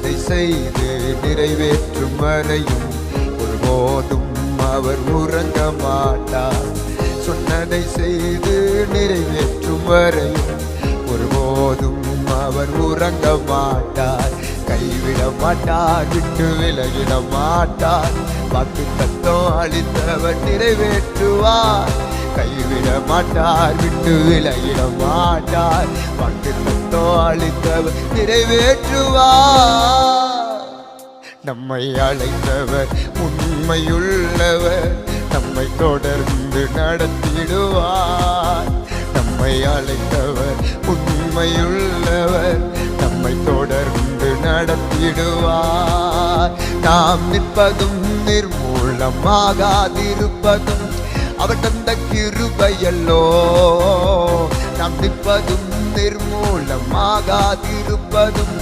சொன்னதை செய்து நிறைவேற்றும் வரையும் ஒருபோதும் அவர் உறங்க மாட்டார். சொன்னதை செய்து நிறைவேற்றும் வரையும் ஒருபோதும் அவர் உறங்க மாட்டார். கைவிட மாட்டார், விட்டு விலகிட மாட்டார். வாக்கு தத்தம் அளித்தவர் நிறைவேற்றுவார். கைவிட மாட்டார், விட்டு விலகிட மாட்டார். வாக்கு தத்தம் அளித்தவர் நிறைவேற்றுவார். நம்மை அழைத்தவர் உண்மையுள்ளவர், நம்மை தொடர்ந்து நடத்திடுவார். நம்மை அழைத்தவர் உண்மையுள்ளவர், நம்மை தொடர்ந்து நடத்திடுவார். நாம் நிற்பதும் நிர்மூலமாகாதிருப்பதும் அவர் தந்த கிருபையல்லோ. நாம் நிற்பதும் நிர்மூலமாகாதிருப்பதும்